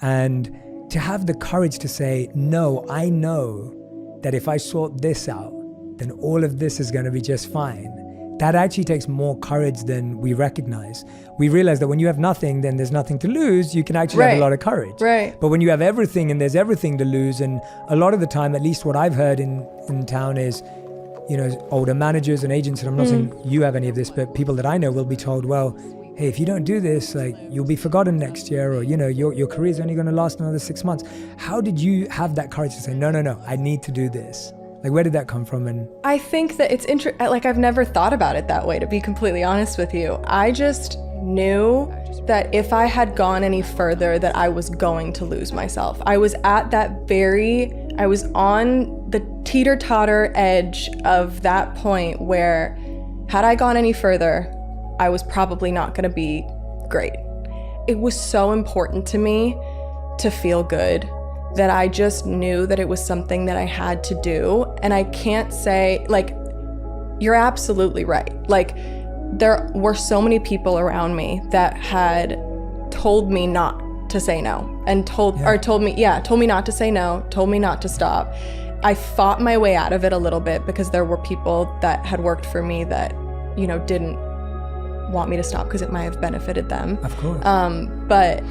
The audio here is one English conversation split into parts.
And to have the courage to say, no, I know that if I sort this out, then all of this is going to be just fine. That actually takes more courage than we recognize. We realize that when you have nothing, then there's nothing to lose. You can actually have a lot of courage. Right. But when you have everything and there's everything to lose, and a lot of the time, at least what I've heard in town is, you know, older managers and agents, and I'm not saying you have any of this, but people that I know will be told, well, hey, if you don't do this, like, you'll be forgotten next year, or, you know, your career is only going to last another 6 months. How did you have that courage to say, no, I need to do this? Like, where did that come from? And I think that it's like, I've never thought about it that way, to be completely honest with you. I just knew that if I had gone any further, that I was going to lose myself. I was on the teeter-totter edge of that point where, had I gone any further, I was probably not going to be great. It was so important to me to feel good that I just knew that it was something that I had to do. And I can't say, like, you're absolutely right. Like, there were so many people around me that had told me not to say no, and told me not to say no, told me not to stop. I fought my way out of it a little bit because there were people that had worked for me that, you know, didn't want me to stop because it might have benefited them. Of course. But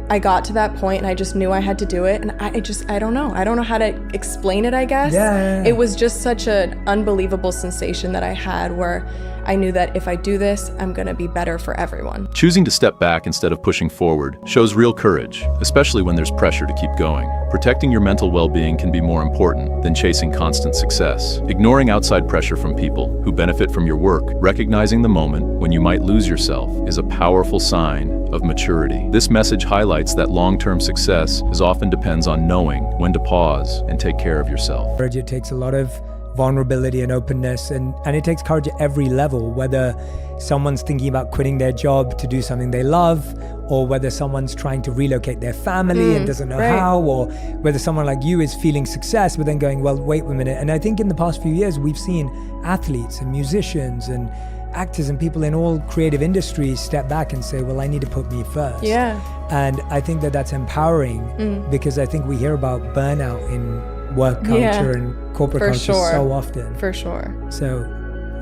I got to that point and I just knew I had to do it. And I don't know how to explain it, I guess. Yeah. It was just such an unbelievable sensation that I had, where I knew that if I do this, I'm gonna be better for everyone. Choosing to step back instead of pushing forward shows real courage, especially when there's pressure to keep going. Protecting your mental well-being can be more important than chasing constant success. Ignoring outside pressure from people who benefit from your work, recognizing the moment when you might lose yourself, is a powerful sign of maturity. This message highlights that long-term success often depends on knowing when to pause and take care of yourself. It takes a lot of vulnerability and openness, and it takes courage at every level, whether someone's thinking about quitting their job to do something they love, or whether someone's trying to relocate their family and doesn't know how, or whether someone like you is feeling success but then going, well, wait a minute. And I think in the past few years we've seen athletes and musicians and actors and people in all creative industries step back and say, well, I need to put me first. Yeah. And I think that that's empowering, because I think we hear about burnout in work culture and corporate culture so often. For sure. So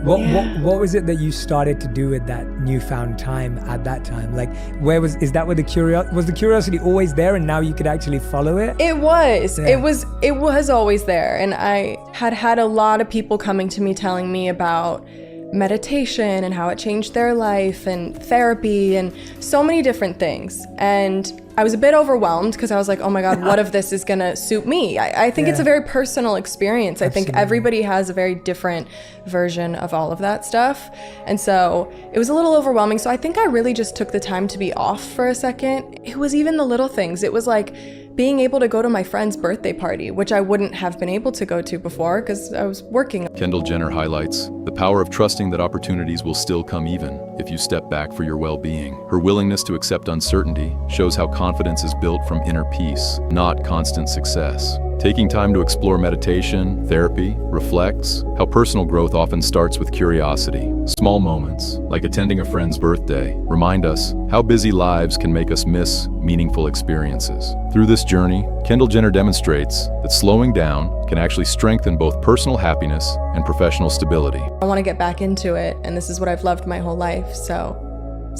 what was it that you started to do with that newfound time at that time? Like, was the curiosity always there and now you could actually follow it? It was. Yeah. It was always there. And I had a lot of people coming to me telling me about meditation and how it changed their life, and therapy, and so many different things. And I was a bit overwhelmed because I was like, oh my God, what if this is gonna suit me? I think it's a very personal experience. I think everybody has a very different version of all of that stuff. And so it was a little overwhelming. So I think I really just took the time to be off for a second. It was even the little things. It was like being able to go to my friend's birthday party, which I wouldn't have been able to go to before because I was working. Kendall Jenner highlights the power of trusting that opportunities will still come even if you step back for your well-being. Her willingness to accept uncertainty shows how confidence is built from inner peace, not constant success. Taking time to explore meditation, therapy, reflects how personal growth often starts with curiosity. Small moments, like attending a friend's birthday, remind us how busy lives can make us miss meaningful experiences. Through this journey, Kendall Jenner demonstrates that slowing down can actually strengthen both personal happiness and professional stability. I want to get back into it, and this is what I've loved my whole life. So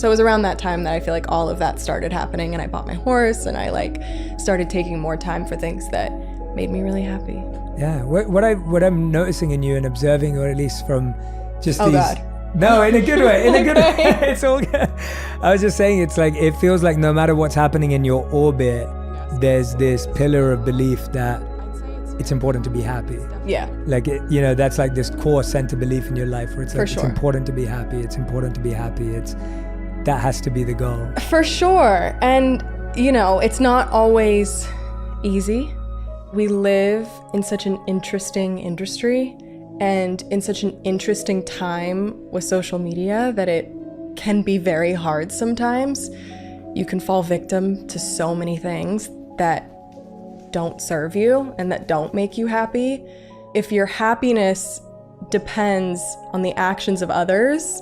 it was around that time that I feel like all of that started happening, and I bought my horse, and I started taking more time for things that made me really happy. Yeah, what I'm noticing in you and observing, or at least from just these. God. No, in a good way, way. It's all good. I was just saying, it's like, it feels like no matter what's happening in your orbit, there's this pillar of belief that it's important to be happy. Yeah. Like, that's like this core center belief in your life where it's like, it's important to be happy. It's important to be happy. That has to be the goal. For sure. And, it's not always easy. We live in such an interesting industry and in such an interesting time with social media that it can be very hard sometimes. You can fall victim to so many things that don't serve you and that don't make you happy. If your happiness depends on the actions of others,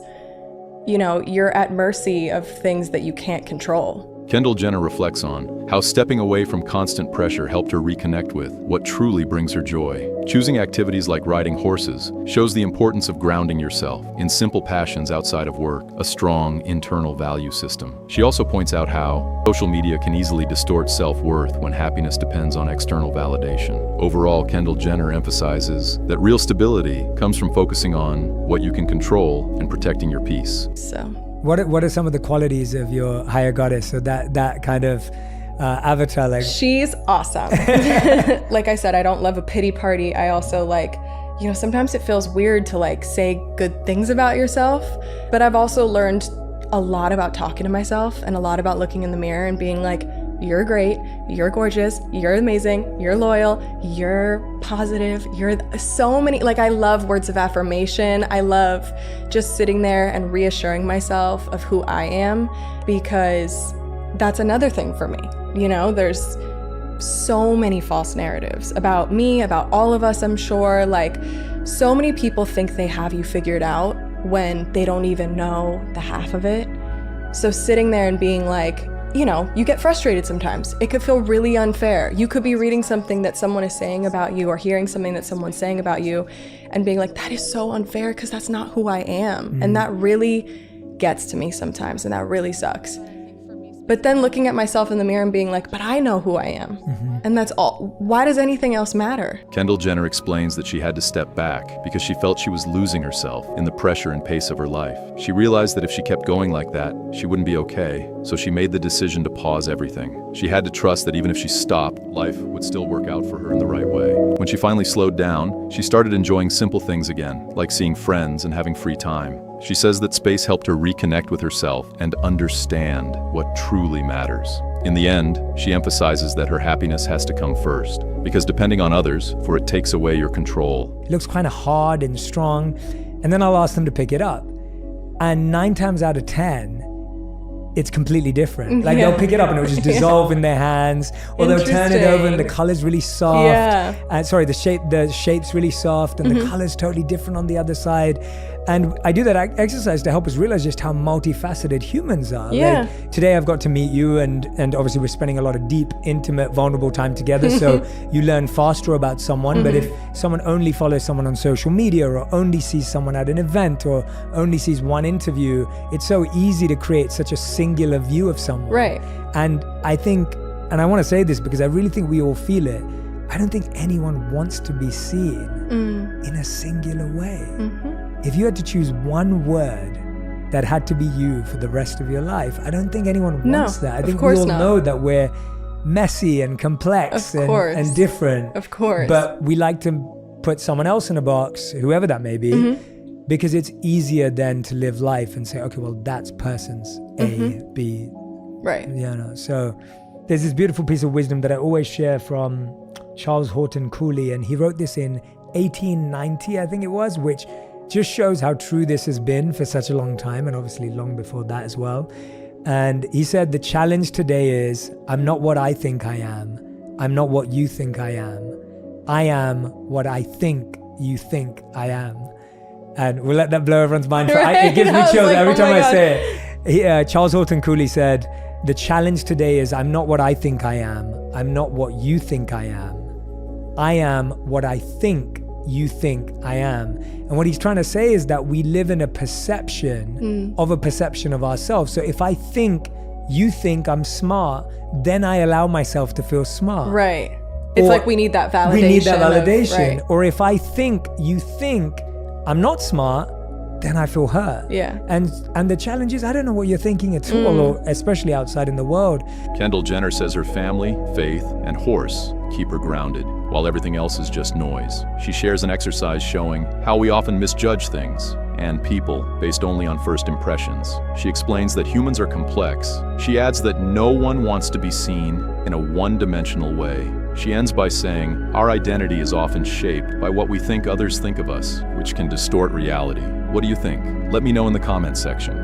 you're at mercy of things that you can't control. Kendall Jenner reflects on how stepping away from constant pressure helped her reconnect with what truly brings her joy. Choosing activities like riding horses shows the importance of grounding yourself in simple passions outside of work, a strong internal value system. She also points out how social media can easily distort self-worth when happiness depends on external validation. Overall, Kendall Jenner emphasizes that real stability comes from focusing on what you can control and protecting your peace. So, What are some of the qualities of your higher goddess? So that kind of avatar, like she's awesome. Like I said, I don't love a pity party. I also sometimes it feels weird to say good things about yourself, but I've also learned a lot about talking to myself and a lot about looking in the mirror and being like, you're great, you're gorgeous, you're amazing, you're loyal, you're positive, you're so many, I love words of affirmation. I love just sitting there and reassuring myself of who I am, because that's another thing for me. There's so many false narratives about me, about all of us, I'm sure. So many people think they have you figured out when they don't even know the half of it. So sitting there and being like, you get frustrated sometimes. It could feel really unfair. You could be reading something that someone is saying about you or hearing something that someone's saying about you and being like, that is so unfair because that's not who I am. And that really gets to me sometimes, and that really sucks. But then looking at myself in the mirror and being like, but I know who I am. And that's all. Why does anything else matter? Kendall Jenner explains that she had to step back because she felt she was losing herself in the pressure and pace of her life. She realized that if she kept going like that, she wouldn't be okay, so she made the decision to pause everything. She had to trust that even if she stopped, life would still work out for her in the right way. When she finally slowed down, she started enjoying simple things again, like seeing friends and having free time. She says that space helped her reconnect with herself and understand what truly matters. In the end, she emphasizes that her happiness has to come first, because depending on others, for it takes away your control. it looks kind of hard and strong, and then I'll ask them to pick it up, and 9 times out of 10 it's completely different. They'll pick it up and it'll just dissolve in their hands, or they'll turn it over and the color's really soft. The shape's really soft and the color's totally different on the other side. And I do that exercise to help us realize just how multifaceted humans are. Today I've got to meet you, and obviously we're spending a lot of deep, intimate, vulnerable time together. So you learn faster about someone. But if someone only follows someone on social media, or only sees someone at an event, or only sees one interview, it's so easy to create such a singular view of someone. Right. And I think, and I want to say this because I really think we all feel it, I don't think anyone wants to be seen in a singular way. If you had to choose one word that had to be you for the rest of your life, I don't think anyone wants that. I think we all know that we're messy and complex and different. Of course. But we like to put someone else in a box, whoever that may be, because it's easier then to live life and say, okay, well, that's person's A, B. Right. So there's this beautiful piece of wisdom that I always share from Charles Horton Cooley, and he wrote this in 1890, I think it was, which just shows how true this has been for such a long time, and obviously long before that as well. And he said, the challenge today is, I'm not what I think I am. I'm not what you think I am. I am what I think you think I am. And we'll let that blow everyone's mind. It gives me chills every time I say it. Charles Horton Cooley said, the challenge today is, I'm not what I think I am. I'm not what you think I am. I am what I think you think I am. And what he's trying to say is that we live in a perception of a perception of ourselves. So if I think you think I'm smart, then I allow myself to feel smart. Right. It's like we need that validation. We need that validation. Right. Or if I think you think I'm not smart, then I feel hurt. Yeah. And the challenge is, I don't know what you're thinking at all, or especially outside in the world. Kendall Jenner says her family, faith, and horse keep her grounded, while everything else is just noise. She shares an exercise showing how we often misjudge things and people based only on first impressions. She explains that humans are complex. She adds that no one wants to be seen in a one-dimensional way. She ends by saying, our identity is often shaped by what we think others think of us, which can distort reality. What do you think? Let me know in the comments section.